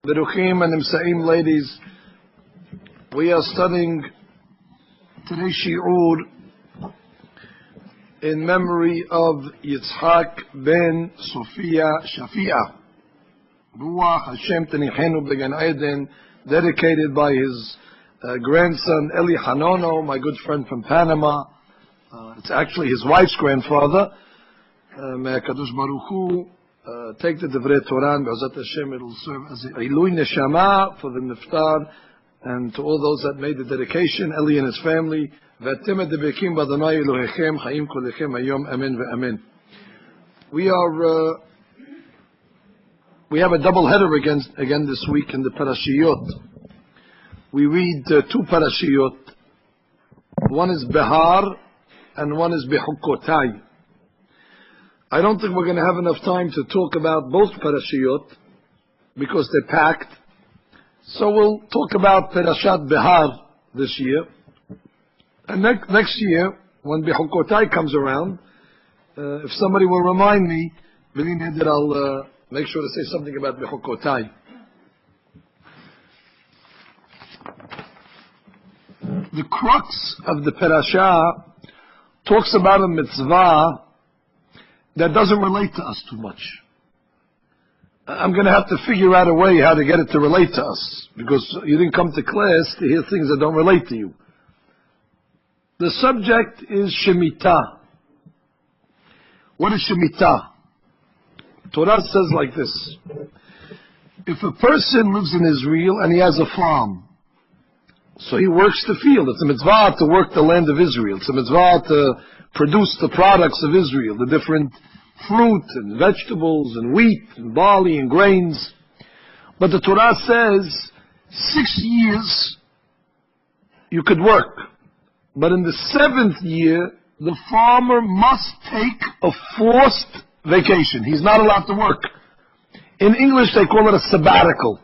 Beruchim and Nimsaim, ladies, we are studying today's shi'ur in memory of Yitzhak ben Sophia Shafia, Ruach Hashem Tenichenu B'Gan Eden, dedicated by his grandson Eli Hanono, my good friend from Panama. It's actually his wife's grandfather. May HaKadosh Baruch Hu take the Divrei Torah, and Be'ezrat Hashem, it'll serve as a Ilui Neshama for the Niftar, and to all those that made the dedication, Eli and his family. V'atem debekim b'Adonai Elohechem chayim kolechem hayom, amen ve'amen. We have a double header again this week in the Parashiyot. We read two Parashiyot. One is Behar and one is Behukotai. I don't think we're going to have enough time to talk about both Parashiyot because they're packed. So we'll talk about Parashat Behar this year. And next year, when Behukotai comes around, if somebody will remind me, that I'll make sure to say something about Behukotai. The crux of the Parashah talks about a mitzvah that doesn't relate to us too much. I'm going to have to figure out a way how to get it to relate to us, because you didn't come to class to hear things that don't relate to you. The subject is Shemita. What is Shemita? Torah says like this: if a person lives in Israel and he has a farm, so he works the field. It's a mitzvah to work the land of Israel. It's a mitzvah to produce the products of Israel, the different fruit and vegetables and wheat and barley and grains. But the Torah says 6 years you could work. But in the 7th year, the farmer must take a forced vacation. He's not allowed to work. In English, they call it a sabbatical.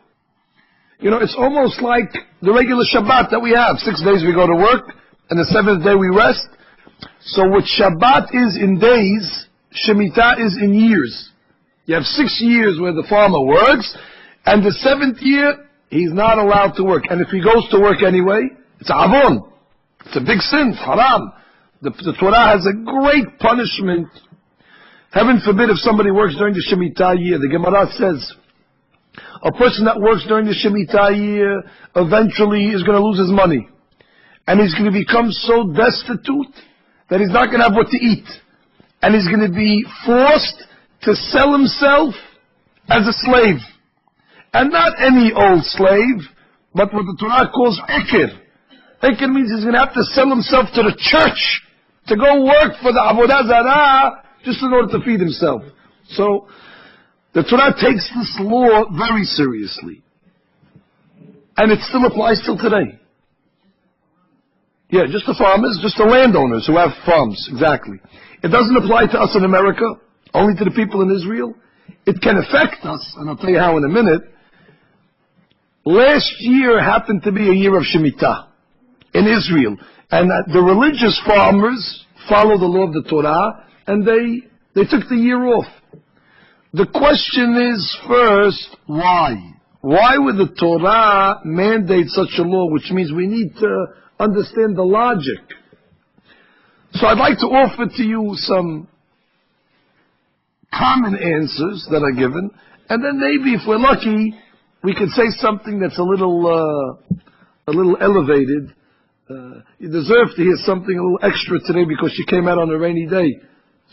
You know, it's almost like the regular Shabbat that we have. 6 days we go to work, and the 7th day we rest. So what Shabbat is in days, Shemita is in years. You have 6 years where the farmer works, and the 7th year, he's not allowed to work. And if he goes to work anyway, it's avon. It's a big sin, it's haram. The Torah has a great punishment. Heaven forbid if somebody works during the Shemita year. The Gemara says, a person that works during the Shemita year eventually is going to lose his money. And he's going to become so destitute that he's not going to have what to eat. And he's going to be forced to sell himself as a slave. And not any old slave, but what the Torah calls ekir. Ekir means he's going to have to sell himself to the church to go work for the Avodah Zarah just in order to feed himself. So the Torah takes this law very seriously. And it still applies till today. Yeah, just the farmers, just the landowners who have farms, exactly. It doesn't apply to us in America, only to the people in Israel. It can affect us, and I'll tell you how in a minute. Last year happened to be a year of Shemita in Israel. And the religious farmers follow the law of the Torah, and they took the year off. The question is first, why? Why would the Torah mandate such a law, which means we need to understand the logic? So I'd like to offer to you some common answers that are given, and then maybe if we're lucky, we could say something that's a little elevated. You deserve to hear something a little extra today because you came out on a rainy day.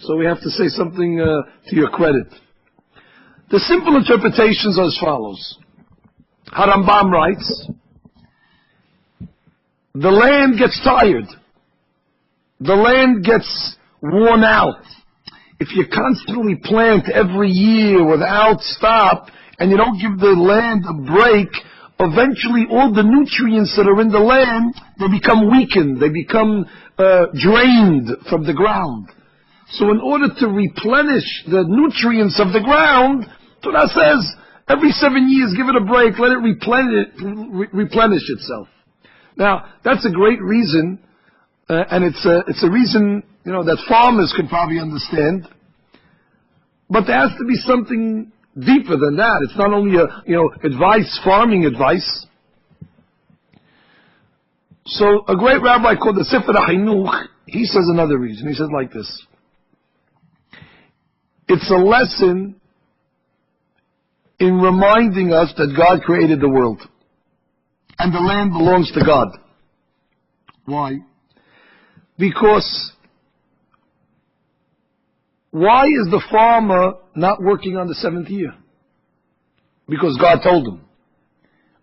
So we have to say something to your credit. The simple interpretations are as follows. Harambam writes, the land gets tired. The land gets worn out. If you constantly plant every year without stop, and you don't give the land a break, eventually all the nutrients that are in the land, they become weakened. They become drained from the ground. So in order to replenish the nutrients of the ground, Torah says, every 7 years, give it a break, let it replenish itself. Now, that's a great reason, and it's a reason, that farmers can probably understand. But there has to be something deeper than that. It's not only advice, farming advice. So a great rabbi called the Sefer HaChinuch, he says another reason. He says like this. It's a lesson in reminding us that God created the world. And the land belongs to God. Why? Because why is the farmer not working on the 7th year? Because God told him.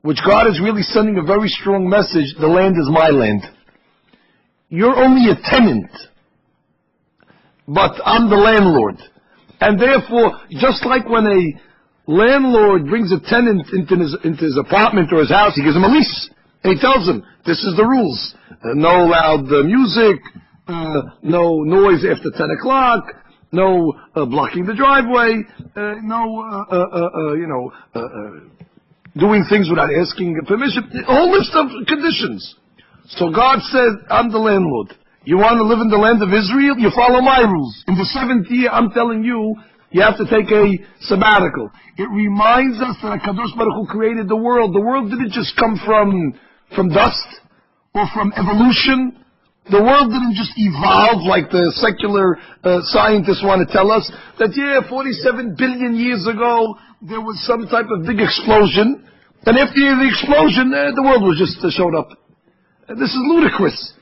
Which God is really sending a very strong message, the land is my land. You're only a tenant, but I'm the landlord. And therefore, just like when a landlord brings a tenant into his apartment or his house, he gives him a lease. And he tells him, this is the rules. No loud music, no noise after 10 o'clock, no blocking the driveway, doing things without asking permission. A whole list of conditions. So God said, I'm the landlord. You want to live in the land of Israel? You follow my rules. In the 7th year, I'm telling you, you have to take a sabbatical. It reminds us that HaKadosh Baruch Hu created the world. The world didn't just come from dust or from evolution. The world didn't just evolve like the secular scientists want to tell us that 47 billion years ago there was some type of big explosion, and after the explosion the world was just showed up. This is ludicrous.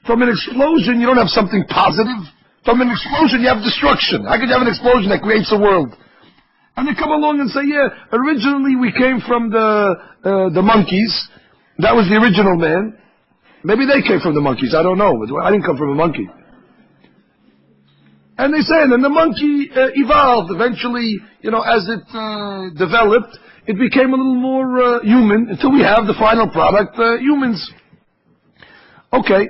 From an explosion you don't have something positive. From an explosion you have destruction. How could you have an explosion that creates a world? And they come along and say, originally we came from the monkeys. That was the original man. Maybe they came from the monkeys, I don't know. I didn't come from a monkey. And they say, and then the monkey evolved. Eventually, as it developed, it became a little more human until we have the final product, humans. Okay,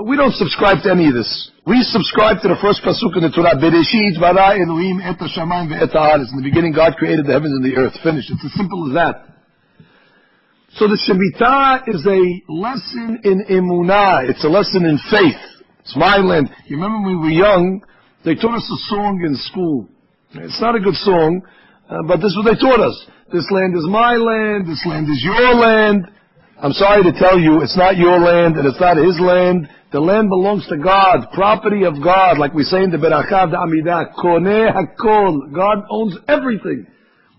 we don't subscribe to any of this. We subscribe to the first pasuk in the Torah, Bereshit bara Elohim et hashamayim ve'et haaretz. In the beginning, God created the heavens and the earth. Finished. It's as simple as that. So the Shemita is a lesson in emunah. It's a lesson in faith. It's my land. You remember when we were young, they taught us a song in school. It's not a good song, but this is what they taught us. This land is my land. This land is your land. I'm sorry to tell you, it's not your land and it's not his land. The land belongs to God, property of God, like we say in the Berachav, the Amidah, Koneh Hakol. God owns everything.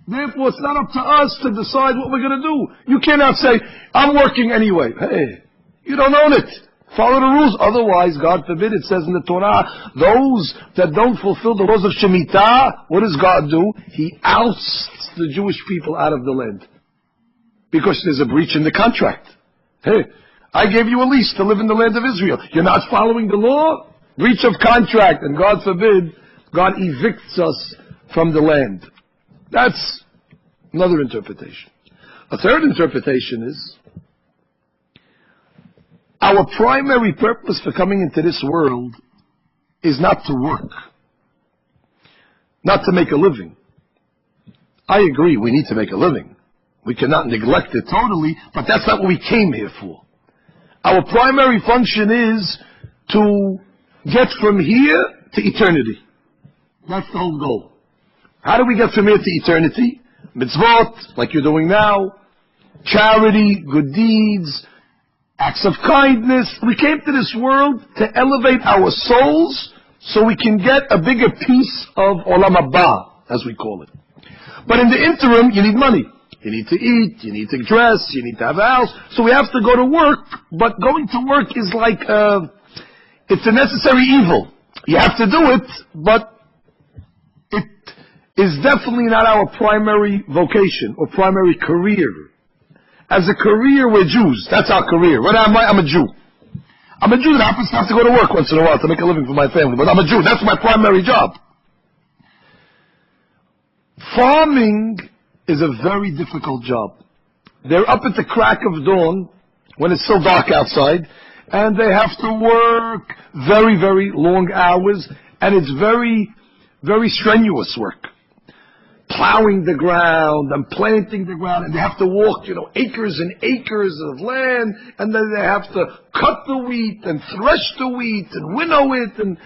Therefore, it's not up to us to decide what we're going to do. You cannot say, I'm working anyway. Hey, you don't own it. Follow the rules. Otherwise, God forbid, it says in the Torah, those that don't fulfill the laws of Shemita, what does God do? He ousts the Jewish people out of the land. Because there's a breach in the contract. Hey, I gave you a lease to live in the land of Israel. You're not following the law? Breach of contract. And God forbid, God evicts us from the land. That's another interpretation. A third interpretation is, our primary purpose for coming into this world is not to work, not to make a living. I agree, we need to make a living. We cannot neglect it totally, but that's not what we came here for. Our primary function is to get from here to eternity. That's the whole goal. How do we get from here to eternity? Mitzvot, like you're doing now, charity, good deeds, acts of kindness. We came to this world to elevate our souls so we can get a bigger piece of Olam Haba, as we call it. But in the interim, you need money. You need to eat, you need to dress, you need to have a house. So we have to go to work, but going to work is like, it's a necessary evil. You have to do it, but it is definitely not our primary vocation or primary career. As a career, we're Jews. That's our career. What am I? I'm a Jew. I'm a Jew that happens to have to go to work once in a while to make a living for my family. But I'm a Jew. That's my primary job. Farming is a very difficult job. They're up at the crack of dawn when it's still dark outside, and they have to work very, very long hours, and it's very, very strenuous work. Plowing the ground and planting the ground, and they have to walk, acres and acres of land, and then they have to cut the wheat and thresh the wheat and winnow it, and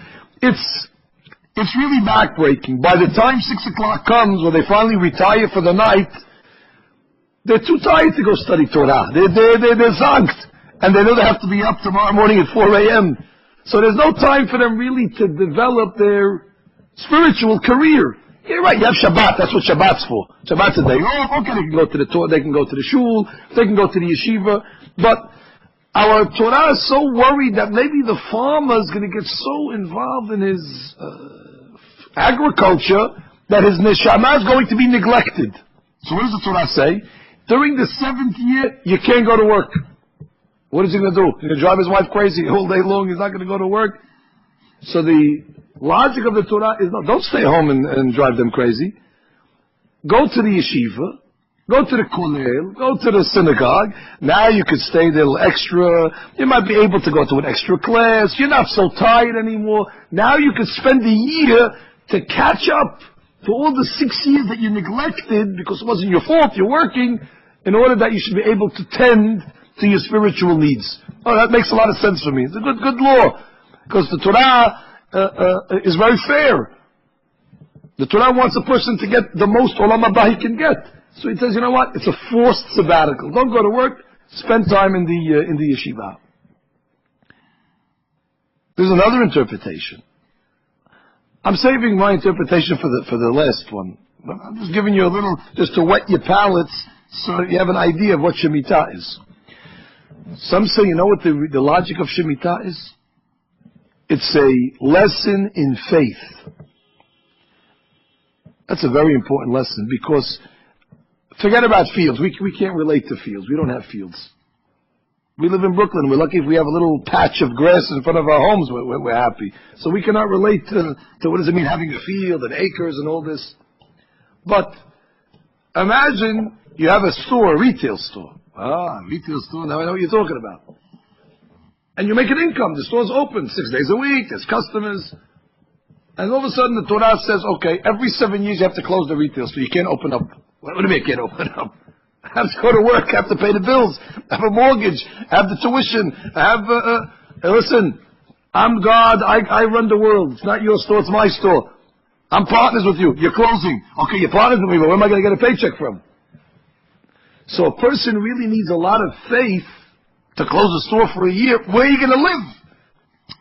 it's really backbreaking. By the time 6 o'clock comes, when they finally retire for the night, they're too tired to go study Torah. They're zonked. And they know they have to be up tomorrow morning at 4 a.m. So there's no time for them really to develop their spiritual career. You're right, you have Shabbat, that's what Shabbat's for. Shabbat's a day off, okay, they can go to the Torah, they can go to the shul, they can go to the yeshiva, but our Torah is so worried that maybe the farmer is going to get so involved in his agriculture that his neshama is going to be neglected. So what does the Torah say? During the 7th year, you can't go to work. What is he going to do? He's going to drive his wife crazy all day long, he's not going to go to work. So the logic of the Torah is, no, don't stay home and drive them crazy. Go to the yeshiva, go to the kollel, go to the synagogue. Now you could stay there a little extra. You might be able to go to an extra class. You're not so tired anymore. Now you could spend a year to catch up to all the 6 years that you neglected because it wasn't your fault, you're working, in order that you should be able to tend to your spiritual needs. Oh, that makes a lot of sense for me. It's a good law. Because the Torah is very fair. The Torah wants a person to get the most olam haba he can get. So he says, you know what? It's a forced sabbatical. Don't go to work. Spend time in the yeshiva. There's another interpretation. I'm saving my interpretation for the last one. But I'm just giving you a little, just to whet your palates, so you have an idea of what Shemita is. Some say, you know what the logic of Shemita is? It's a lesson in faith. That's a very important lesson because forget about fields. We can't relate to fields. We don't have fields. We live in Brooklyn. We're lucky if we have a little patch of grass in front of our homes. We're happy. So we cannot relate to what does it mean having a field and acres and all this. But imagine you have a store, a retail store. Retail store. Now I know what you're talking about. And you make an income. The store's open 6 days a week. There's customers. And all of a sudden the Torah says, okay, every 7 years you have to close the retail store. You can't open up. What do you mean you can't open up? I have to go to work. I have to pay the bills. I have a mortgage. I have the tuition. I have, listen, I'm God. I run the world. It's not your store. It's my store. I'm partners with you. You're closing. Okay, you're partners with me, but where am I going to get a paycheck from? So a person really needs a lot of faith to close a store for a year. Where are you going to live?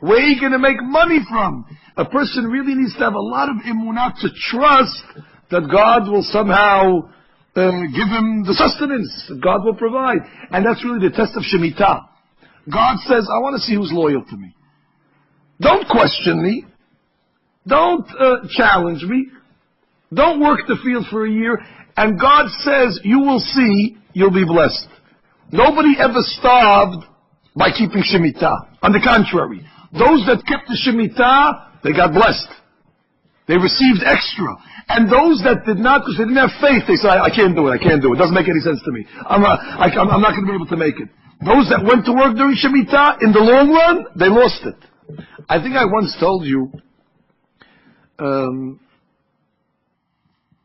Where are you going to make money from? A person really needs to have a lot of emunah to trust that God will somehow give him the sustenance. God will provide. And that's really the test of Shemita. God says, I want to see who's loyal to me. Don't question me. Don't challenge me. Don't work the field for a year. And God says, you will see, you'll be blessed. Nobody ever starved by keeping Shemita. On the contrary, those that kept the Shemita, they got blessed. They received extra. And those that did not, because they didn't have faith, they said, I can't do it. It doesn't make any sense to me. I'm not going to be able to make it. Those that went to work during Shemita, in the long run, they lost it. I think I once told you,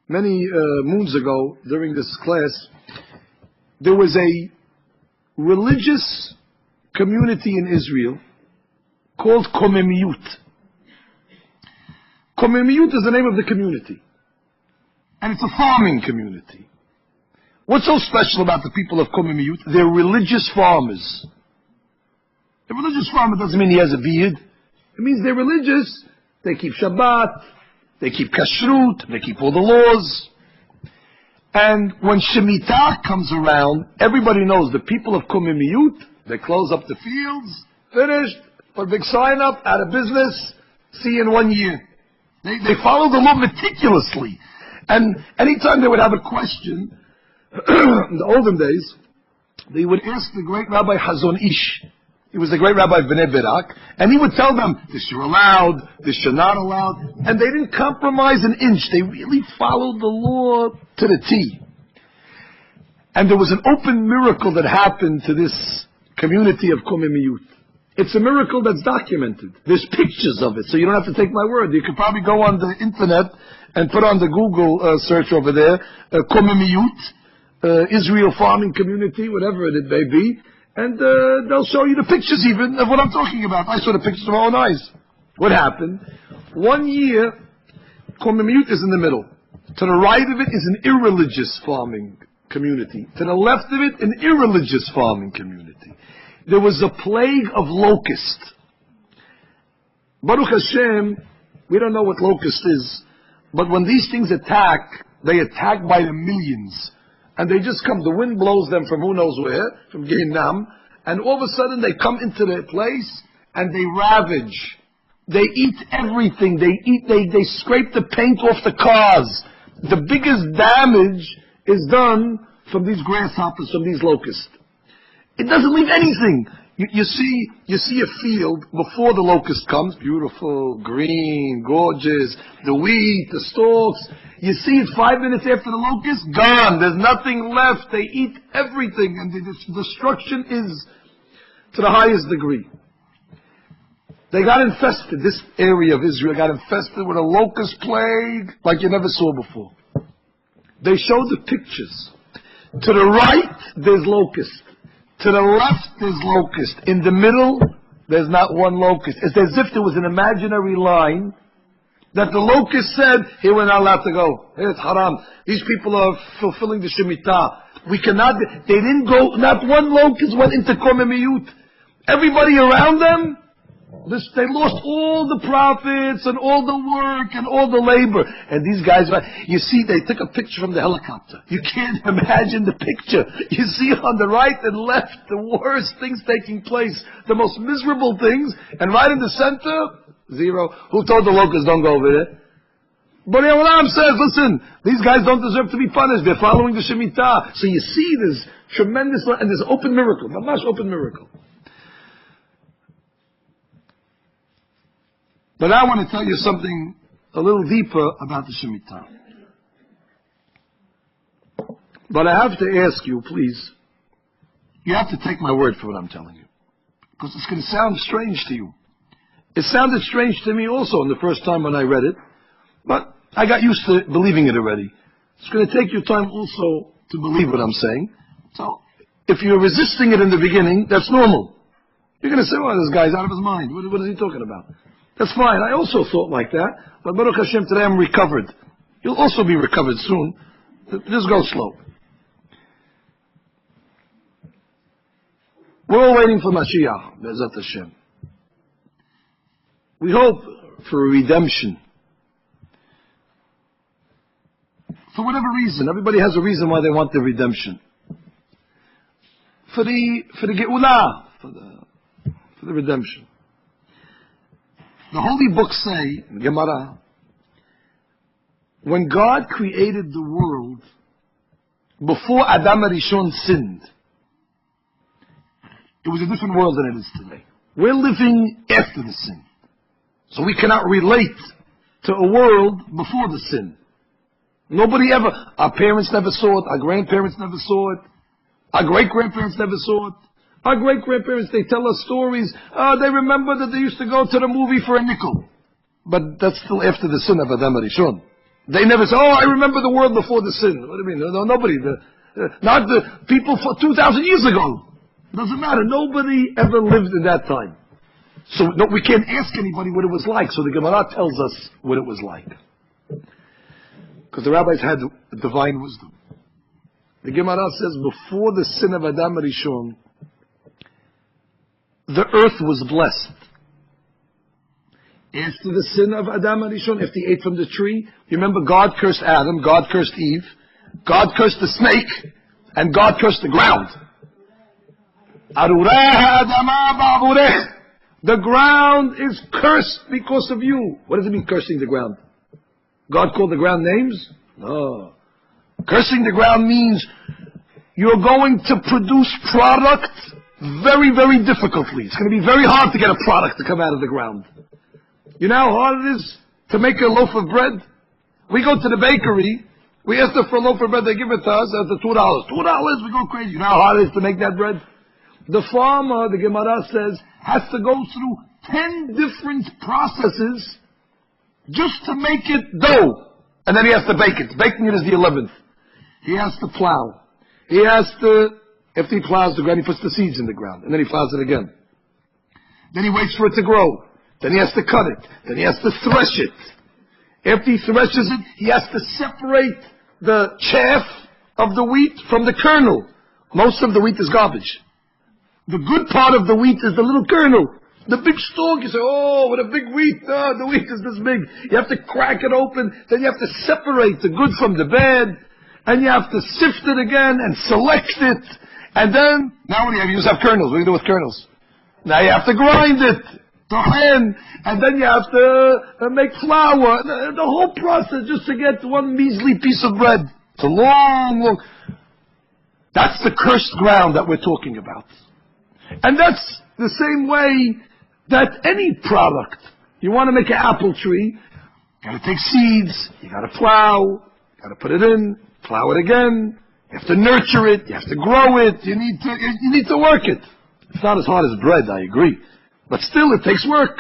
many moons ago during this class, there was a religious community in Israel called Komemiyut. Komemiyut is the name of the community. And it's a farming community. What's so special about the people of Komemiyut? They're religious farmers. A religious farmer doesn't mean he has a beard. It means they're religious. They keep Shabbat. They keep Kashrut. They keep all the laws. And when Shemita comes around, everybody knows the people of Komemiyut, they close up the fields, finished, put a big sign up, out of business, see you in 1 year. They follow the law meticulously. And anytime they would have a question, in the olden days, they would ask the great Rabbi Hazon Ish. He was the great Rabbi of Bnei Barak, and he would tell them, this you're allowed, this you're not allowed, and they didn't compromise an inch. They really followed the law to the T. And there was an open miracle that happened to this community of Komemiyut. It's a miracle that's documented. There's pictures of it, so you don't have to take my word. You could probably go on the internet and put on the Google search over there, Komemiyut, Israel farming community, whatever it may be, and they'll show you the pictures even of what I'm talking about. I saw the pictures with my own eyes. What happened? 1 year, Komemiyut is in the middle. To the right of it is an irreligious farming community. To the left of it, an irreligious farming community. There was a plague of locust. Baruch Hashem, we don't know what locust is, but when these things attack, they attack by the millions. And they just come, the wind blows them from who knows where, from Gehinnom, and all of a sudden they come into their place and they ravage. They eat everything. They scrape the paint off the cars. The biggest damage is done from these grasshoppers, from these locusts. It doesn't leave anything. You see a field before the locust comes, beautiful, green, gorgeous, the wheat, the stalks. You see it 5 minutes after the locust, gone. There's nothing left. They eat everything, and the destruction is to the highest degree. They got infested. This area of Israel got infested with a locust plague like you never saw before. They showed the pictures. To the right, there's locust. To the left, there's locust. In the middle, there's not one locust. It's as if there was an imaginary line that the locust said, here we're not allowed to go. Here it's haram. These people are fulfilling the Shemita. We cannot, they didn't go, not one locust went into Komemiyut. Everybody around them, they lost all the profits and all the work and all the labor. And these guys, you see, they took a picture from the helicopter. You can't imagine the picture. You see on the right and left the worst things taking place, the most miserable things, and right in the center, zero. Who told the locusts don't go over there? But Olam says, listen, these guys don't deserve to be punished. They're following the Shemita. So you see this tremendous, and this open miracle, mamash open miracle. But I want to tell you something a little deeper about the Shemita. But I have to ask you, please, you have to take my word for what I'm telling you. Because it's going to sound strange to you. It sounded strange to me also the first time when I read it, but I got used to believing it already. It's going to take you time also to believe what I'm saying. So, if you're resisting it in the beginning, that's normal. You're going to say, well, this guy's out of his mind. What is he talking about? That's fine. I also thought like that. But Baruch Hashem, today I'm recovered. You'll also be recovered soon. Just go slow. We're all waiting for Mashiach, Be'ezat Hashem. We hope for a redemption. For whatever reason. Everybody has a reason why they want the redemption. For the Geulah. For the redemption. The holy books say, in Gemara, when God created the world, before Adam HaRishon sinned, it was a different world than it is today. We're living after the sin. So we cannot relate to a world before the sin. Nobody ever, our parents never saw it, our grandparents never saw it, our great-grandparents never saw it. Our great-grandparents, they tell us stories. They remember that they used to go to the movie for a nickel. But that's still after the sin of Adam HaRishon. They never say, I remember the world before the sin. What do you mean? No, nobody. Not the people for 2,000 years ago. It doesn't matter. Nobody ever lived in that time. So we can't ask anybody what it was like. So the Gemara tells us what it was like. Because the rabbis had divine wisdom. The Gemara says, before the sin of Adam HaRishon, the earth was blessed. After the sin of Adam HaRishon, after he ate from the tree, you remember God cursed Adam, God cursed Eve, God cursed the snake, and God cursed the ground. The ground is cursed because of you. What does it mean, cursing the ground? God called the ground names? No. Cursing the ground means you're going to produce product very, very difficultly. It's going to be very hard to get a product to come out of the ground. You know how hard it is to make a loaf of bread? We go to the bakery, we ask them for a loaf of bread, they give it to us at the $2. $2, we go crazy. You know how hard it is to make that bread? The farmer, the Gemara says, has to go through 10 different processes just to make it dough. And then he has to bake it. Baking it is the 11th. He has to plow. He has to, after he plows the ground, he puts the seeds in the ground. And then he plows it again. Then he waits for it to grow. Then he has to cut it. Then he has to thresh it. After he threshes it, he has to separate the chaff of the wheat from the kernel. Most of the wheat is garbage. The good part of the wheat is the little kernel. The big stalk, you say, oh, what a big wheat. Oh, the wheat is this big. You have to crack it open. Then you have to separate the good from the bad. And you have to sift it again and select it. And then, now what do you have? You just have kernels. What do you do with kernels? Now you have to grind it. And then you have to make flour. The whole process just to get one measly piece of bread. It's a long. That's the cursed ground that we're talking about. And that's the same way that any product, you want to make an apple tree, you got to take seeds, you got to plow, you got to put it in, plow it again, you have to nurture it, you have to grow it, you need to work it. It's not as hard as bread, I agree. But still, it takes work.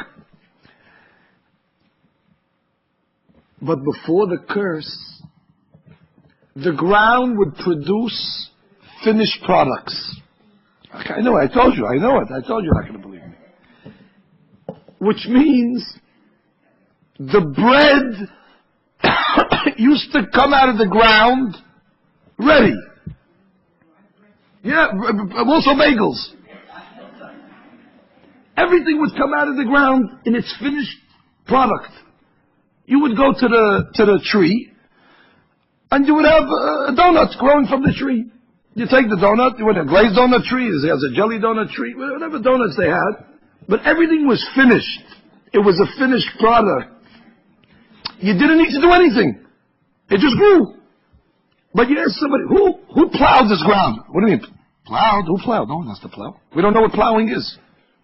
But before the curse, the ground would produce finished products. Okay, I know it. I told you. I know it. I told you you're not going to believe me. Which means the bread used to come out of the ground ready. Yeah, also bagels. Everything would come out of the ground in its finished product. You would go to the tree, and you would have donuts growing from the tree. You take the donut, you would have a glazed donut tree, it has a jelly donut tree, whatever donuts they had. But everything was finished. It was a finished product. You didn't need to do anything. It just grew. But you ask somebody, who plowed this ground? What do you mean? Plowed? Who plowed? No one has to plow. We don't know what plowing is.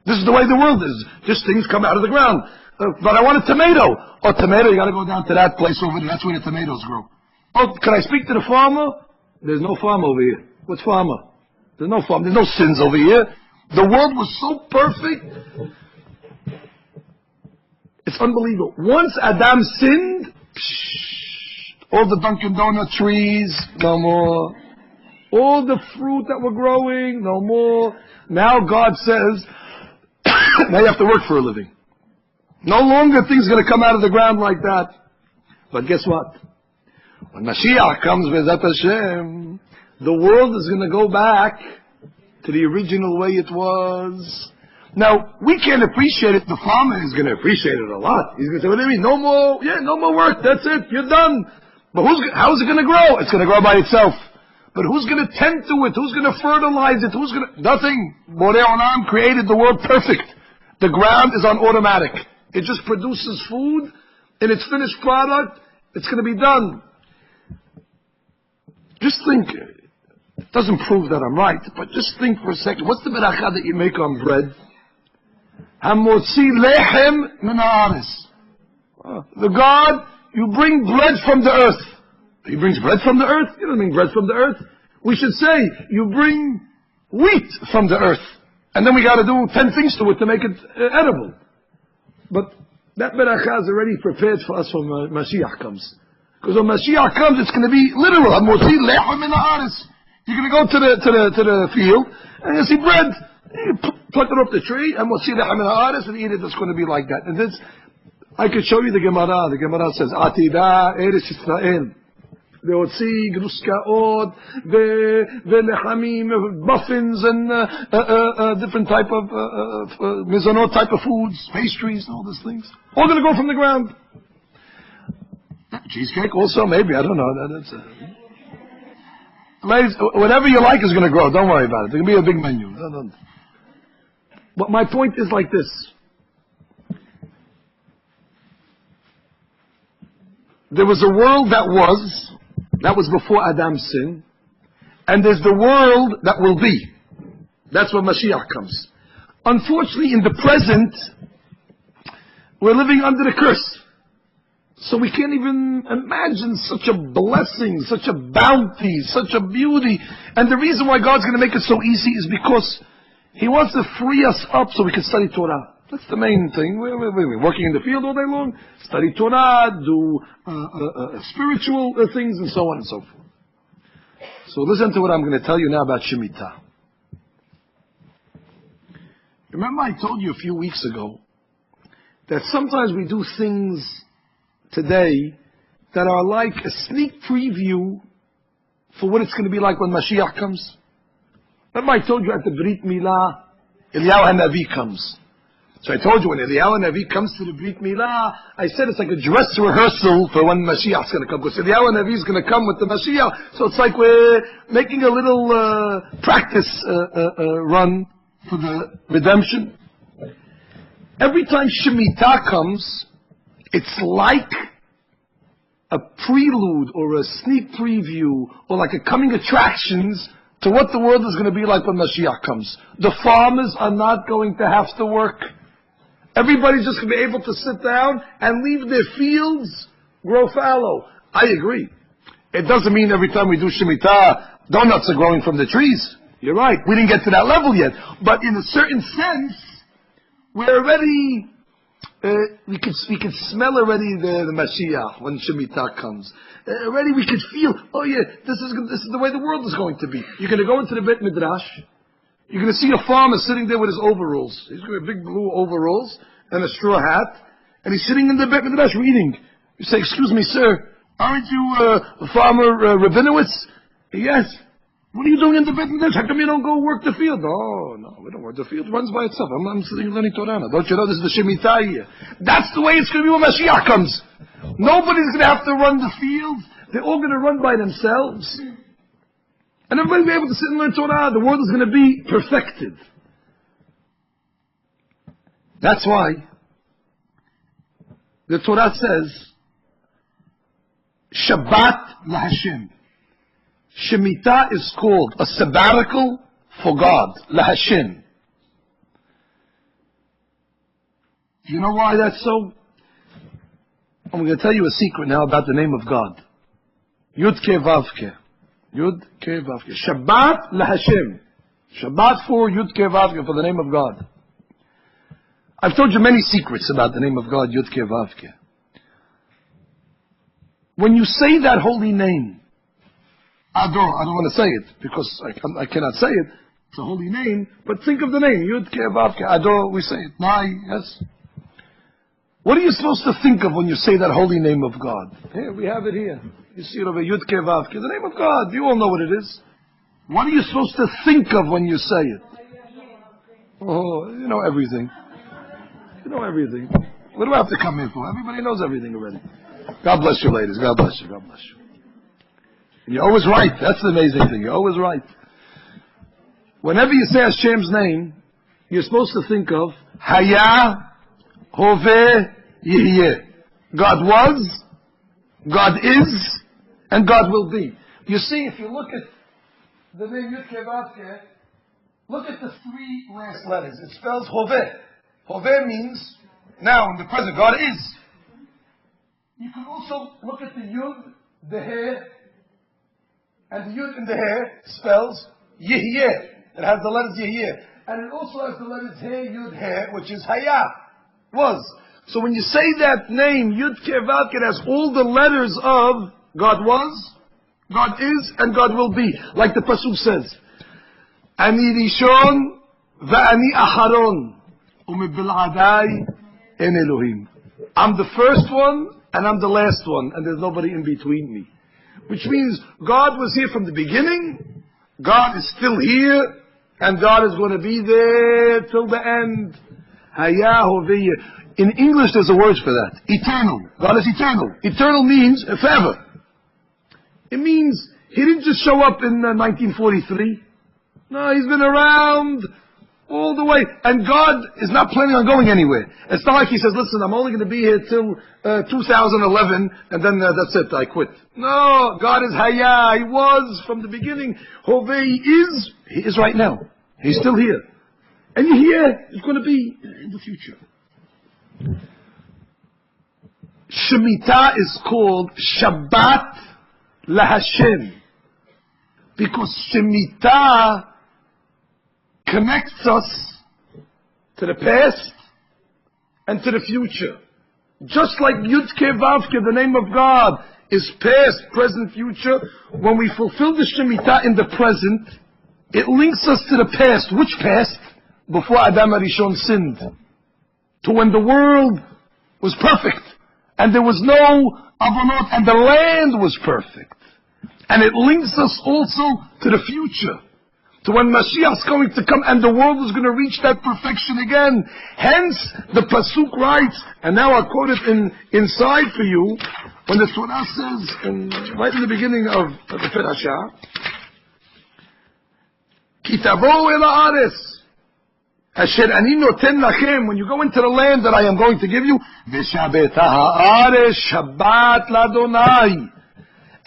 This is the way the world is. Just things come out of the ground. But I want a tomato. Oh, tomato, you got to go down to that place over there. That's where the tomatoes grow. Oh, can I speak to the farmer? There's no farm over here. What's farmer? There's no farm. There's no sins over here. The world was so perfect. It's unbelievable. Once Adam sinned, all the Dunkin' Donut trees, no more. All the fruit that were growing, no more. Now God says, now you have to work for a living. No longer things are going to come out of the ground like that. But guess what? When Mashiach comes, Be'ezat Hashem, the world is going to go back to the original way it was. Now, we can't appreciate it. The farmer is going to appreciate it a lot. He's going to say, what do you mean? No more work. That's it. You're done. But how is it going to grow? It's going to grow by itself. But who's going to tend to it? Who's going to fertilize it? Nothing. Borei Olam created the world perfect. The ground is on automatic. It just produces food in its finished product. It's going to be done. Just think. It doesn't prove that I'm right, but just think for a second. What's the beracha that you make on bread? Hamotzi lechem min haaretz. The God, you bring bread from the earth. He brings bread from the earth? He doesn't bring bread from the earth. We should say, you bring wheat from the earth. And then we got to do 10 things to it to make it edible. But that beracha is already prepared for us when Mashiach comes. Because when Mashiach comes, it's going to be literal. Hamotzi lechem min haaretz. You're going to go to the field, and you see bread. You pluck it off the tree, and we'll see the lechem min haaretz and eat it. It's going to be like that. And this, I could show you the Gemara. The Gemara says, Atida Eretz Yisrael. Ve'otzi gruskaot, ve'lechamim, muffins, and different type of mizanot type of foods, pastries, and all these things. All going to go from the ground. Cheesecake also, maybe, I don't know. Ladies, whatever you like is going to grow. Don't worry about it. There can be a big menu. No. But my point is like this. There was a world that was before Adam's sin, and there's the world that will be. That's when Mashiach comes. Unfortunately, in the present, we're living under the curse. So we can't even imagine such a blessing, such a bounty, such a beauty. And the reason why God's going to make it so easy is because He wants to free us up so we can study Torah. That's the main thing. We're working in the field all day long, study Torah, do spiritual things, and so on and so forth. So listen to what I'm going to tell you now about Shemita. Remember I told you a few weeks ago that sometimes we do things today that are like a sneak preview for what it's going to be like when Mashiach comes? Remember I told you at the Brit Milah, Eliyahu HaNavi comes. So I told you when Eliyahu HaNavi comes to the Brit Milah, I said it's like a dress rehearsal for when Mashiach's going to come. Because Eliyahu HaNavi is going to come with the Mashiach. So it's like we're making a little practice run for the redemption. Every time Shemita comes, it's like a prelude or a sneak preview or like a coming attractions to what the world is going to be like when Mashiach comes. The farmers are not going to have to work. Everybody's just going to be able to sit down and leave their fields grow fallow. I agree. It doesn't mean every time we do Shemitah, donuts are growing from the trees. You're right. We didn't get to that level yet. But in a certain sense, we're already, we could smell already the Mashiach when Shemitah comes. Already we could feel, oh yeah, this is the way the world is going to be. You're going to go into the Beit Midrash. You're going to see a farmer sitting there with his overalls. He's got big blue overalls and a straw hat, and he's sitting in the Beit Midrash reading. You say, excuse me, sir, aren't you Farmer Rabinowitz? Yes. What are you doing in the Beit Midrash? How come you don't go work the field? Oh, no, we don't work. The field runs by itself. I'm sitting learning Torah now. Don't you know this is the Shemita here? That's the way it's going to be when Mashiach comes. Nobody's going to have to run the fields. They're all going to run by themselves. And everybody will be able to sit and learn Torah. The world is going to be perfected. That's why the Torah says, Shabbat LaHashem. Shemita is called a sabbatical for God, LaHashem. Do you know why that's so? I'm going to tell you a secret now about the name of God. Yud Ke Vav Ke. Yud Ke Vav Ke. Shabbat LaHashem. Shabbat for Yud Ke Vav Ke, for the name of God. I've told you many secrets about the name of God, Yud Ke Vav Ke. When you say that holy name, Ador, I don't want to say it because I cannot say it. It's a holy name, but think of the name, Yud Ke Vav Ke. Ador, we say it. Nai, yes. What are you supposed to think of when you say that holy name of God? Here, we have it here. You see it over Yud Ke Vav Ke, the name of God. You all know what it is. What are you supposed to think of when you say it? Oh, you know everything. You know everything. What do I have to come here for? Everybody knows everything already. God bless you, ladies. God bless you. God bless you. And you're always right. That's the amazing thing. You're always right. Whenever you say Hashem's name, you're supposed to think of Haya, Hoveh, Yehyeh. God was, God is, and God will be. You see, if you look at the name Yud Ke Vav Ke, look at the three last letters. It spells Hoveh. Hoveh means now in the present. God is. You can also look at the Yud, the He, and the Yud in the He spells Yehyeh. It has the letters Yehyeh. And it also has the letters He, Yud, He, which is Haya. Was. So when you say that name, Yud Ke Vav Ke, it has all the letters of God was, God is, and God will be. Like the Pasuk says, Ani Rishon va'ani Aharon u'mebil'adai en Elohim. I'm the first one, and I'm the last one, and there's nobody in between me. Which means God was here from the beginning, God is still here, and God is going to be there till the end. In English there's a word for that. Eternal. God is eternal. Eternal means forever. It means He didn't just show up in 1943. No, He's been around all the way. And God is not planning on going anywhere. It's not like He says, listen, I'm only going to be here till 2011 and then that's it, I quit. No, God is Haya. He was from the beginning. Hoveh, He is right now. He's still here. And here is going to be in the future. Shemita is called Shabbat LaHashem because Shemita connects us to the past and to the future. Just like Yud Ke Vav Ke, the name of God, is past, present, future. When we fulfill the Shemita in the present, it links us to the past. Which past? Before Adam HaRishon sinned. To when the world was perfect. And there was no avonot, and the land was perfect. And it links us also to the future, to when Mashiach is going to come and the world is going to reach that perfection again. Hence, the Pasuk writes, and now I'll quote it inside for you, when the Torah says, right in the beginning of the Parashat, Ki tavo el haaretz, asher ani noten lachem, when you go into the land that I am going to give you, v'shabeta haaretz Shabbat ladonai,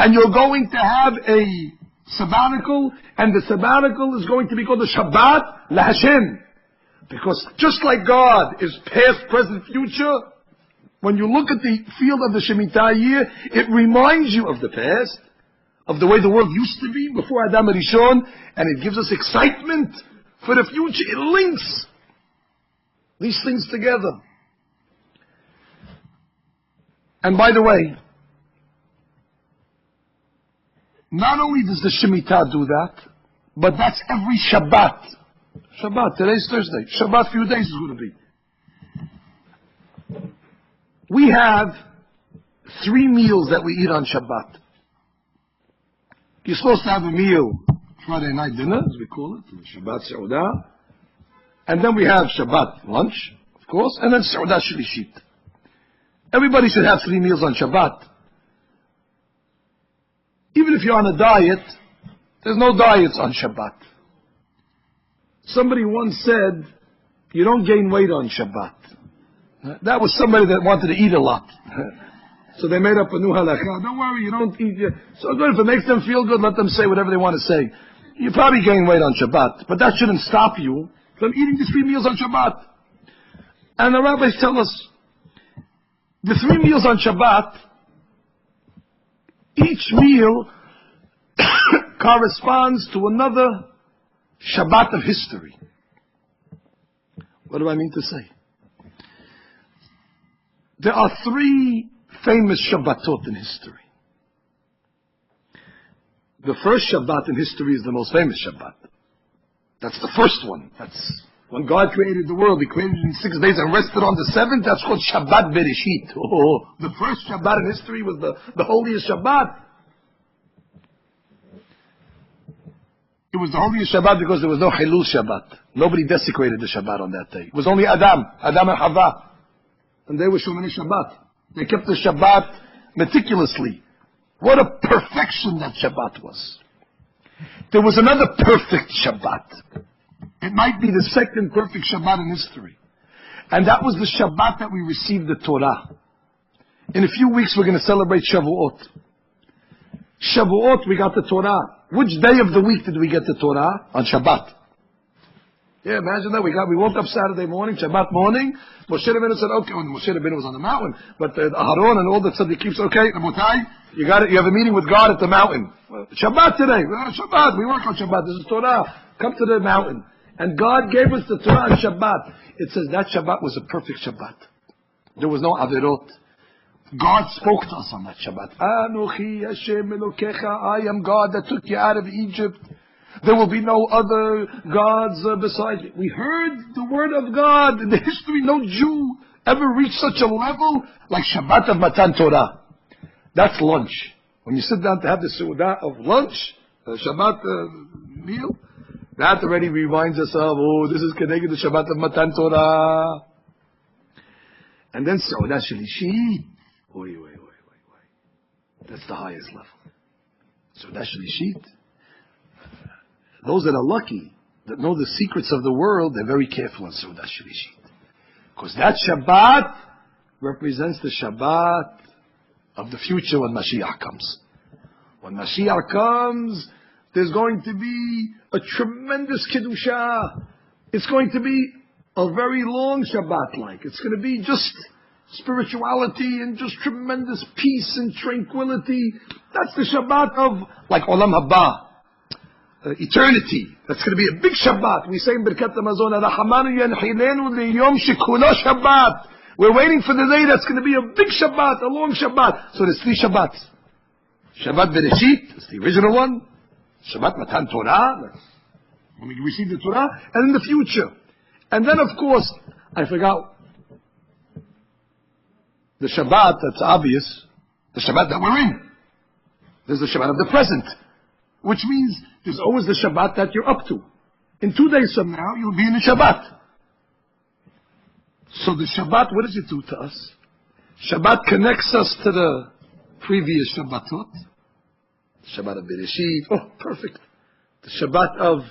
and you're going to have a sabbatical, and the sabbatical is going to be called the Shabbat LaHashem. Because just like God is past, present, future, when you look at the field of the Shemita year, it reminds you of the past, of the way the world used to be before Adam Rishon, and it gives us excitement for the future. It links these things together. And by the way, not only does the Shemita do that, but that's every Shabbat. Shabbat, today's Thursday. Shabbat, few days is going to be. We have 3 meals that we eat on Shabbat. You're supposed to have a meal, Friday night dinner, as we call it, Shabbat Seudah. And then we have Shabbat lunch, of course, and then Seudah Shlishit. Everybody should have 3 meals on Shabbat. Even if you're on a diet, there's no diets on Shabbat. Somebody once said, you don't gain weight on Shabbat. That was somebody that wanted to eat a lot. So they made up a new halakha. Don't worry, you don't eat. So good, if it makes them feel good, let them say whatever they want to say. You probably gain weight on Shabbat, but that shouldn't stop you from eating the 3 meals on Shabbat. And the rabbis tell us, the 3 meals on Shabbat, each meal corresponds to another Shabbat of history. What do I mean to say? There are 3 famous Shabbatot in history. The first Shabbat in history is the most famous Shabbat. That's the first one. That's when God created the world. He created it in 6 days and rested on the 7th. That's called Shabbat Bereshit. Oh, the first Shabbat in history was the holiest Shabbat. It was the holiest Shabbat because there was no Hilul Shabbat. Nobody desecrated the Shabbat on that day. It was only Adam and Hava. And they were Shomanei Shabbat. They kept the Shabbat meticulously. What a perfection that Shabbat was. There was another perfect Shabbat. It might be the second perfect Shabbat in history. And that was the Shabbat that we received the Torah. In a few weeks we're going to celebrate Shavuot. Shavuot, we got the Torah. Which day of the week did we get the Torah? On Shabbat. Yeah, imagine that. We woke up Saturday morning, Shabbat morning. Moshe Rabbeinu said, okay, when Moshe Rabbeinu was on the mountain, but Aharon and all the tzaddikim said, okay, Rabotai, you got it. You have a meeting with God at the mountain. Shabbat today. Shabbat. We work on Shabbat. This is Torah. Come to the mountain. And God gave us the Torah on Shabbat. It says that Shabbat was a perfect Shabbat. There was no averot. God spoke to us on that Shabbat. Anochi Hashem Elokecha, I am God that took you out of Egypt. There will be no other gods besides me. We heard the word of God. In the history, no Jew ever reached such a level like Shabbat of Matan Torah. That's lunch. When you sit down to have the Seudah of lunch, the Shabbat meal, that already reminds us of, this is connected to Shabbat of Matan Torah. And then Seudah Shlishit. That's the highest level. Seudah Shlishit. Those that are lucky, that know the secrets of the world, they're very careful on Seudah Shlishit. Because that Shabbat represents the Shabbat of the future when Mashiach comes. When Mashiach comes, there's going to be a tremendous Kedusha. It's going to be a very long Shabbat-like. It's going to be just spirituality and just tremendous peace and tranquility. That's the Shabbat of, like Olam Haba. Eternity. That's going to be a big Shabbat. We say in Birkat HaMazon, Rahamanu yanchilenu liyom shekulo Shabbat. We're waiting for the day that's going to be a big Shabbat, a long Shabbat. So there's 3 Shabbats. Shabbat Bereshit, that's the original one. Shabbat Matan Torah, that's when we receive the Torah. And in the future. And then of course, I forgot the Shabbat, that's obvious, the Shabbat that we're in. There's the Shabbat of the present, which means there's always the Shabbat that you're up to. In 2 days from now, you'll be in the Shabbat. So the Shabbat, what does it do to us? Shabbat connects us to the previous Shabbatot. Shabbat of Bereshit, oh, perfect. The Shabbat of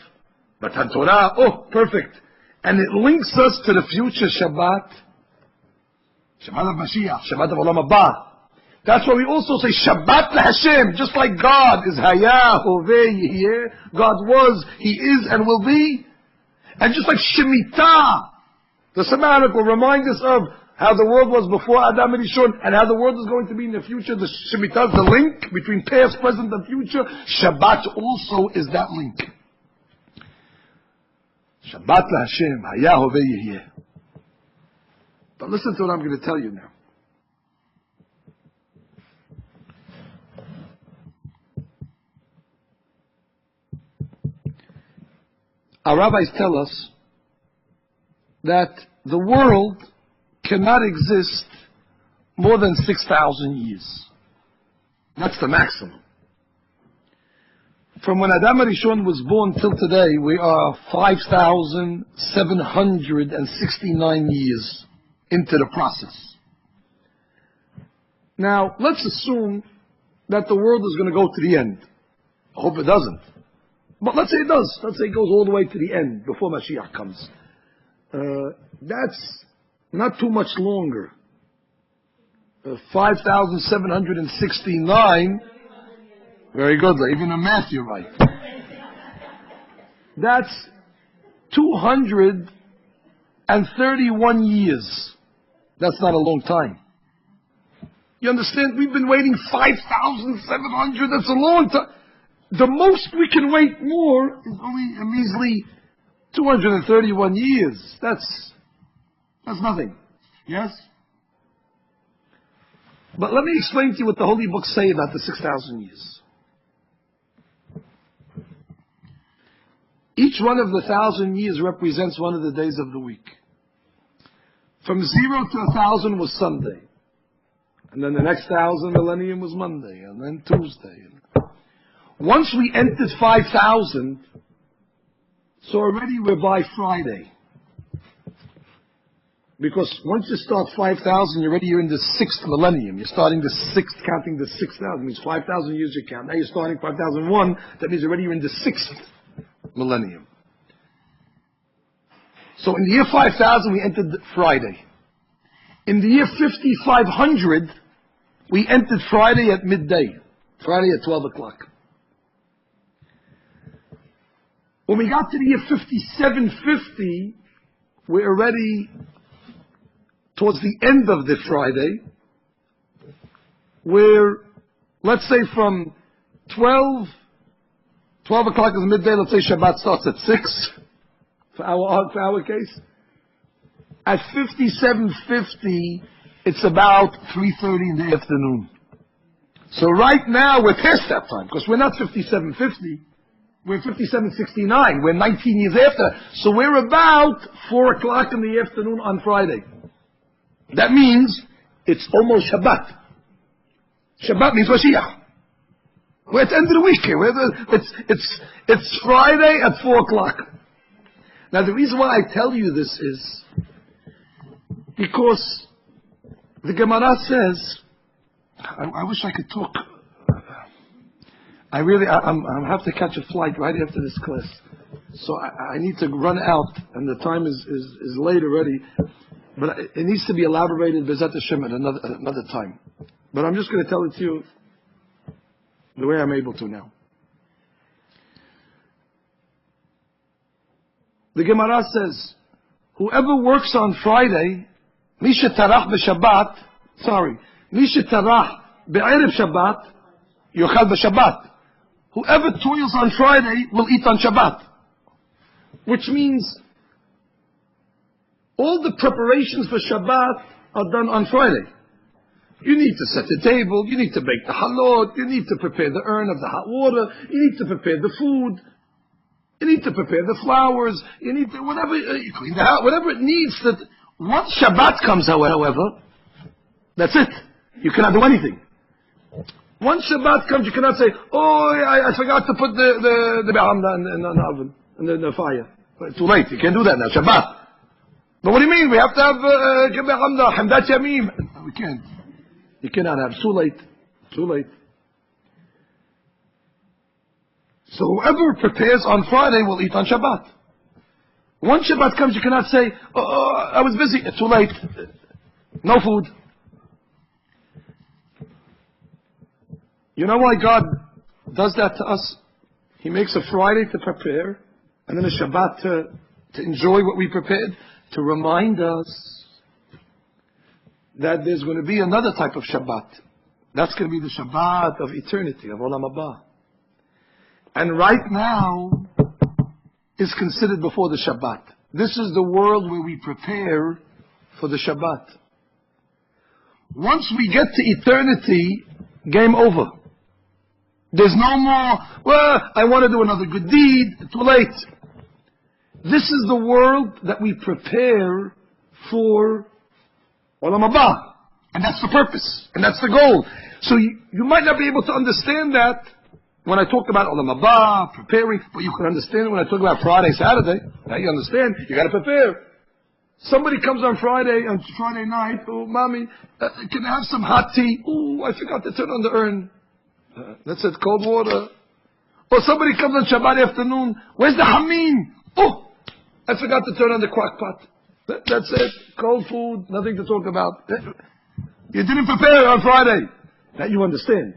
Matan Torah, oh, perfect. And it links us to the future Shabbat. Shabbat of Mashiach, Shabbat of Olam Haba. That's why we also say Shabbat LaHashem, just like God is Hayah, Hoveh, Yehyeh. God was, He is, and will be. And just like Shemita, the sabbatical remind us of how the world was before Adam and Rishon, and how the world is going to be in the future. The Shemita is the link between past, present, and future. Shabbat also is that link. Shabbat LaHashem, Hayah, Hoveh, Yehyeh. But listen to what I'm going to tell you now. Our rabbis tell us that the world cannot exist more than 6,000 years. That's the maximum. From when Adam Rishon was born till today, we are 5,769 years into the process. Now, let's assume that the world is going to go to the end. I hope it doesn't. But let's say it does. Let's say it goes all the way to the end before Mashiach comes. That's not too much longer. 5,769. Very good. Even the math, you're right. That's 231 years. That's not a long time. You understand? We've been waiting 5,700. That's a long time. The most we can wait more is only a measly 231 years. That's nothing. Yes? But let me explain to you what the holy books say about the 6,000 years. Each one of the 1,000 years represents one of the days of the week. From 0 to 1,000 was Sunday. And then the next 1,000 millennium was Monday. And then Tuesday. Once we entered 5,000, so already we're by Friday. Because once you start 5,000, you're in the 6th millennium. You're starting the 6th, counting the 6,000. Means 5,000 years you count. Now you're starting 5,001. That means already you're in the 6th millennium. So in the year 5,000, we entered Friday. In the year 5,500, we entered Friday at midday. Friday at 12 o'clock. When we got to the year 5750, we're already towards the end of the Friday, where, let's say from 12 o'clock is midday, let's say Shabbat starts at 6, for our case. At 5750, it's about 3:30 in the afternoon. So right now, we're past that time, because we're not 5750. We're 5769. We're 19 years after. So we're about 4 o'clock in the afternoon on Friday. That means it's almost Shabbat. Shabbat means Mashiach. We're at the end of the week here. It's Friday at 4 o'clock. Now the reason why I tell you this is because the Gemara says, I wish I could talk. I have to catch a flight right after this class. So I need to run out, and the time is late already. But it needs to be elaborated B'ezrat Hashem at another time. But I'm just going to tell it to you the way I'm able to now. The Gemara says, whoever works on Friday, Misha Tarach b'Shabbat, Misha Tarach b'Erev Shabbat, Yochal b'Shabbat. Whoever toils on Friday will eat on Shabbat. Which means all the preparations for Shabbat are done on Friday. You need to set the table, you need to bake the halot, you need to prepare the urn of the hot water, you need to prepare the food, you need to prepare the flowers, you need to, whatever, you clean the house, whatever it needs. That once Shabbat comes, however, That's it. You cannot do anything. Once Shabbat comes, you cannot say, oh, I forgot to put the Behar in the oven, in the fire. It's too late. You can't do that now. Shabbat. But what do you mean? We have to have Hamdat Yamim. We can't. You cannot have. It's too late. Too late. So whoever prepares on Friday will eat on Shabbat. Once Shabbat comes, you cannot say, oh, I was busy. It's too late. No food. You know why God does that to us? He makes a Friday to prepare, and then a Shabbat to enjoy what we prepared, to remind us that there's going to be another type of Shabbat. That's going to be the Shabbat of eternity, of Olam Haba. And right now is considered before the Shabbat. This is the world where we prepare for the Shabbat. Once we get to eternity, game over. There's no more, well, I want to do another good deed. Too late. This is the world that we prepare for Olam Haba. And that's the purpose. And that's the goal. So you might not be able to understand that when I talk about Olam Haba, preparing, but you can understand it when I talk about Friday, Saturday. Now you understand. You got to prepare. Somebody comes on Friday night. Oh, mommy, can I have some hot tea? Oh, I forgot to turn on the urn. That's it, cold water. Or somebody comes on Shabbat afternoon. Where's the hameen? Oh, I forgot to turn on the crock pot. That's it. Cold food, nothing to talk about. You didn't prepare on Friday. Now you understand.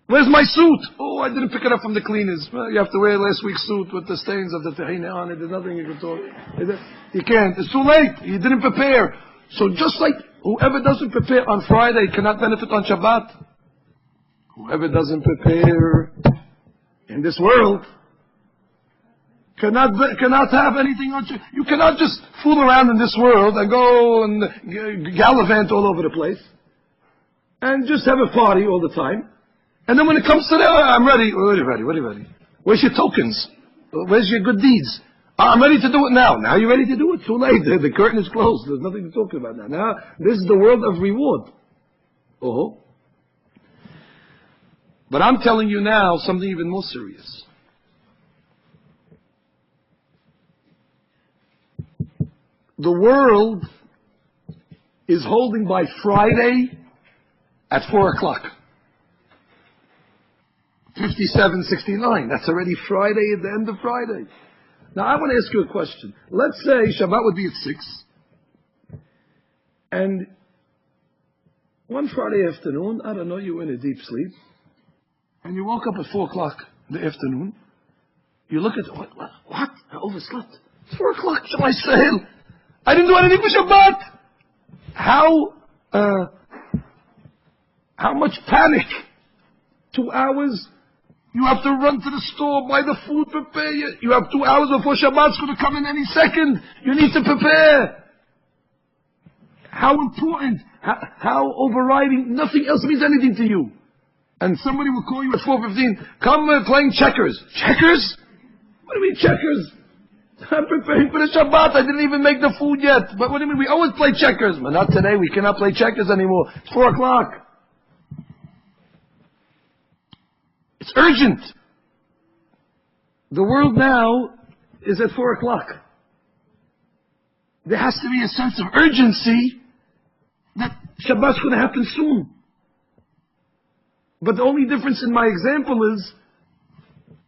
Where's my suit? Oh, I didn't pick it up from the cleaners. Well, you have to wear last week's suit with the stains of the tahina on it. There's nothing you can talk. You can't. It's too late. You didn't prepare. So just like whoever doesn't prepare on Friday cannot benefit on Shabbat. Whoever doesn't prepare in this world cannot have anything on Shabbat. You cannot just fool around in this world and go and gallivant all over the place and just have a party all the time. And then when it comes to that, I'm ready. What are you ready? Where's your tokens? Where's your good deeds? I'm ready to do it now. Now you're ready to do it. Too late. The curtain is closed. There's nothing to talk about now. Now, this is the world of reward. Oh. But I'm telling you now something even more serious. The world is holding by Friday at 4 o'clock. 57:69. That's already Friday at the end of Friday. Now I want to ask you a question. Let's say Shabbat would be at 6. And one Friday afternoon, I don't know, you were in a deep sleep. And you woke up at 4 o'clock in the afternoon. You look at, what? I overslept. It's 4 o'clock, Shabbat Israel. I didn't do anything for Shabbat. How much panic? 2 hours. You have to run to the store, buy the food, prepare. You have 2 hours before Shabbat's going to come in any second. You need to prepare. How important, how overriding, nothing else means anything to you. And somebody will call you at 4:15, come playing checkers. Checkers? What do you mean checkers? I'm preparing for the Shabbat. I didn't even make the food yet. But what do you mean? We always play checkers. But not today. We cannot play checkers anymore. It's 4 o'clock. It's urgent. The world now is at 4 o'clock. There has to be a sense of urgency that Shabbat's going to happen soon. But the only difference in my example is,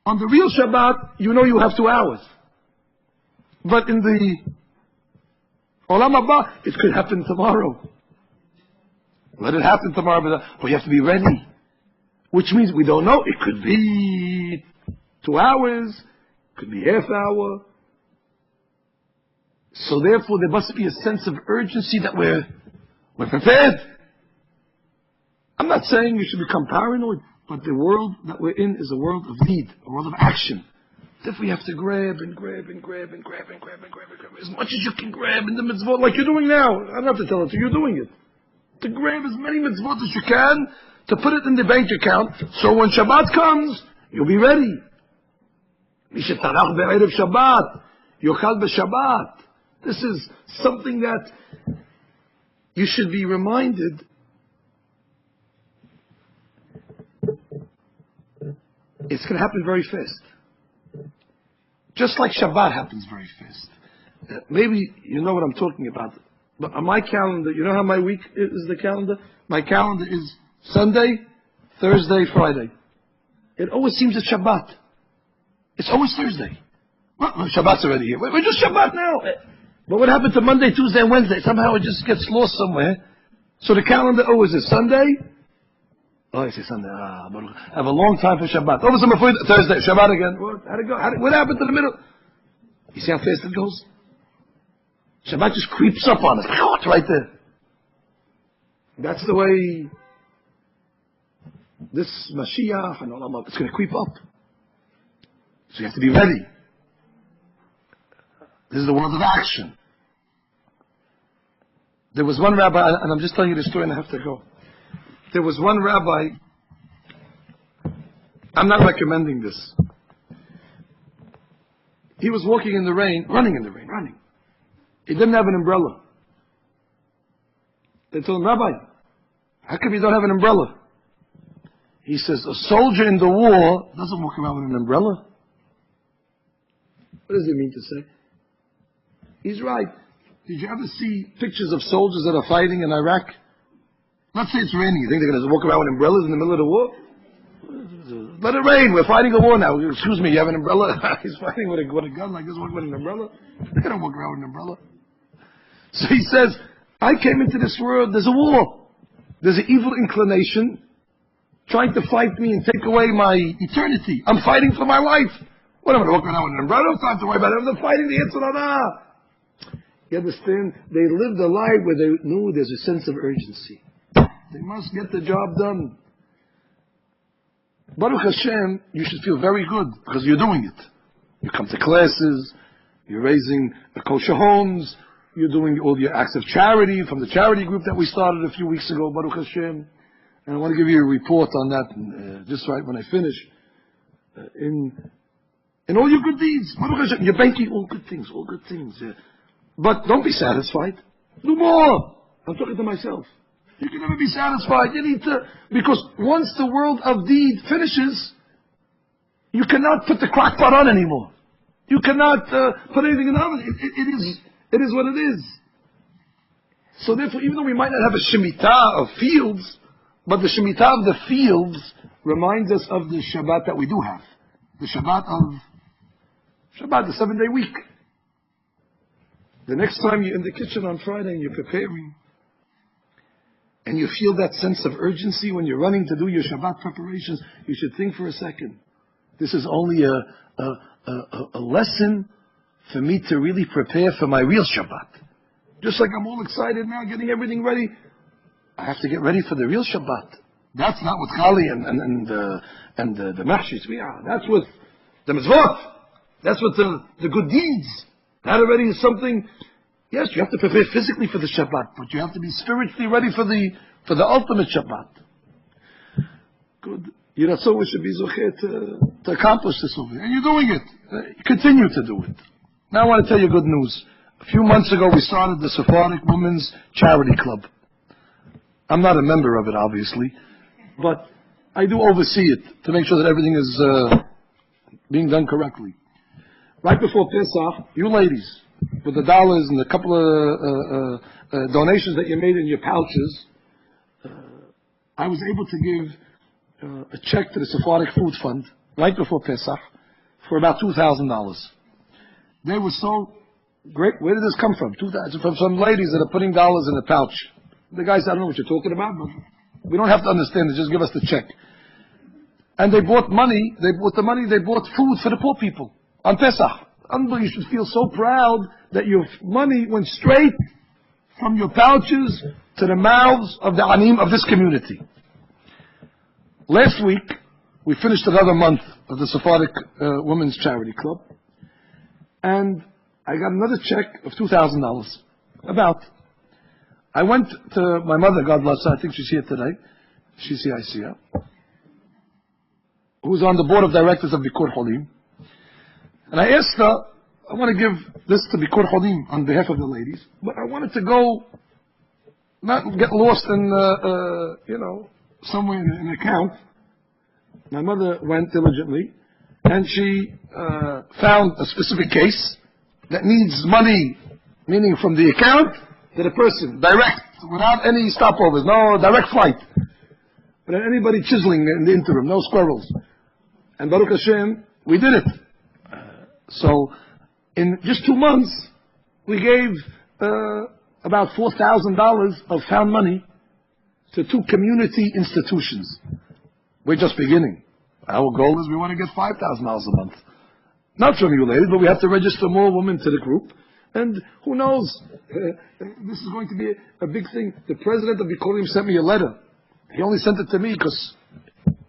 on the real Shabbat, you know you have 2 hours. But in the Olam Haba, it could happen tomorrow. Let it happen tomorrow, but you have to be ready. Which means we don't know. It could be 2 hours, it could be half hour. So therefore there must be a sense of urgency that we're prepared. I'm not saying you should become paranoid, but the world that we're in is a world of need, a world of action. If we have to grab as much as you can grab in the mitzvot, like you're doing now. I don't have to tell it to you, you're doing it. To grab as many mitzvot as you can, to put it in the bank account, so when Shabbat comes, you'll be ready. Mishetarach be'erev Shabbat, yochal b'Shabbat. This is something that you should be reminded it's going to happen very fast. Just like Shabbat happens very fast. Maybe you know what I'm talking about. But on my calendar, you know how my week is, the calendar? My calendar is Sunday, Thursday, Friday. It always seems it's Shabbat. It's always Thursday. Well, Shabbat's already here. We're just Shabbat now. But what happened to Monday, Tuesday, and Wednesday? Somehow it just gets lost somewhere. So the calendar always is Sunday. Oh, I say Sunday. I have a long time for Shabbat. Over some before Thursday, Shabbat again. How'd it go? What happened to the middle? You see how fast it goes? Shabbat just creeps up on us. Oh, it's right there. That's the way this Mashiach and all it's going to creep up. So you have to be ready. This is the world of action. There was one rabbi, and I'm just telling you the story and I have to go. There was one rabbi, I'm not recommending this. He was walking in the rain, running. He didn't have an umbrella. They told him, Rabbi, how come you don't have an umbrella? He says, a soldier in the war doesn't walk around with an umbrella. What does it mean to say? He's right. Did you ever see pictures of soldiers that are fighting in Iraq? Let's say it's raining. You think they're going to walk around with umbrellas in the middle of the war? Let it rain. We're fighting a war now. Excuse me, you have an umbrella? He's fighting with a gun like this, walking with an umbrella? They don't walk around with an umbrella. So he says, I came into this world, there's a war. There's an evil inclination trying to fight me and take away my eternity. I'm fighting for my life. What am I going to walk around with an umbrella? I don't have to worry about it. They're fighting the Yitzhak. You understand? They lived a life where they knew there's a sense of urgency. They must get the job done. Baruch Hashem, you should feel very good because you're doing it. You come to classes, you're raising kosher homes, you're doing all your acts of charity from the charity group that we started a few weeks ago, Baruch Hashem. And I want to give you a report on that just right when I finish. In all your good deeds, Baruch Hashem, you're banking all good things. Yeah. But don't be satisfied. Do more. I'm talking to myself. You can never be satisfied. You need to, because once the world of deed finishes, you cannot put the crock pot on anymore. You cannot put anything in the oven. It is what it is. So therefore, even though we might not have a Shemita of fields, but the Shemita of the fields reminds us of the Shabbat that we do have. The Shabbat, the 7-day week. The next time you're in the kitchen on Friday and you're preparing, and you feel that sense of urgency when you're running to do your Shabbat preparations, you should think for a second. This is only a lesson for me to really prepare for my real Shabbat. Just like I'm all excited now, getting everything ready, I have to get ready for the real Shabbat. That's not with Chali and the Machshis. That's with the mitzvot. That's with the good deeds. That already is something. Yes, you have to prepare physically for the Shabbat, but you have to be spiritually ready for the ultimate Shabbat. Good. Yiratzon, we should be zocher to accomplish this over here. And you're doing it. Continue to do it. Now I want to tell you good news. A few months ago we started the Sephardic Women's Charity Club. I'm not a member of it, obviously, but I do oversee it to make sure that everything is being done correctly. Right before Pesach, you ladies, with the dollars and a couple of donations that you made in your pouches, I was able to give a check to the Sephardic Food Fund right before Pesach for about $2,000. They were so great. Where did this come from? From some ladies that are putting dollars in a pouch. The guy said, I don't know what you're talking about, but we don't have to understand it. Just give us the check. And they bought money. With the money, they bought food for the poor people on Pesach. Unbelievable. You should feel so proud that your money went straight from your pouches to the mouths of the anim of this community. Last week, we finished another month of the Sephardic Women's Charity Club. And I got another check of $2,000. I went to my mother, God bless her, I think she's here today. She's here, I see her. Who's on the board of directors of Bikur Holim. And I asked her, I want to give this to Bikur Holim on behalf of the ladies, but I wanted to go not get lost in, somewhere in an account. My mother went diligently, and she found a specific case that needs money, meaning from the account to the person, direct, without any stopovers, no direct flight. But anybody chiseling in the interim, no squirrels. And Baruch Hashem, we did it. So, in just 2 months, we gave about $4,000 of found money to 2 community institutions. We're just beginning. Our goal is we want to get $5,000 a month. Not from you ladies, but we have to register more women to the group. And who knows, this is going to be a big thing. The president of Bikurim sent me a letter. He only sent it to me because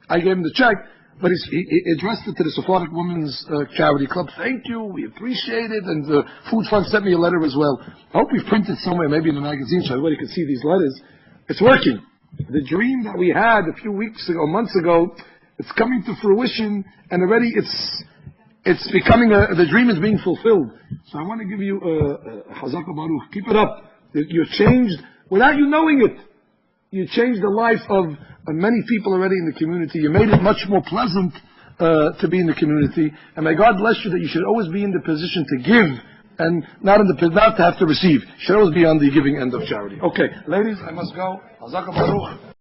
I gave him the check, but he addressed it to the Sephardic Women's Charity Club. Thank you, we appreciate it. And the Food Fund sent me a letter as well. I hope we've printed somewhere, maybe in the magazine, so everybody can see these letters. It's working. The dream that we had a few weeks ago, months ago, it's coming to fruition, and already it's becoming the dream is being fulfilled. So I want to give you a Chazaka Baruch. Keep it up. You changed, without you knowing it, you changed the life of many people already in the community. You made it much more pleasant to be in the community. And may God bless you that you should always be in the position to give and not to have to receive. You should always be on the giving end of charity. Okay, ladies, I must go. Chazaka Baruch.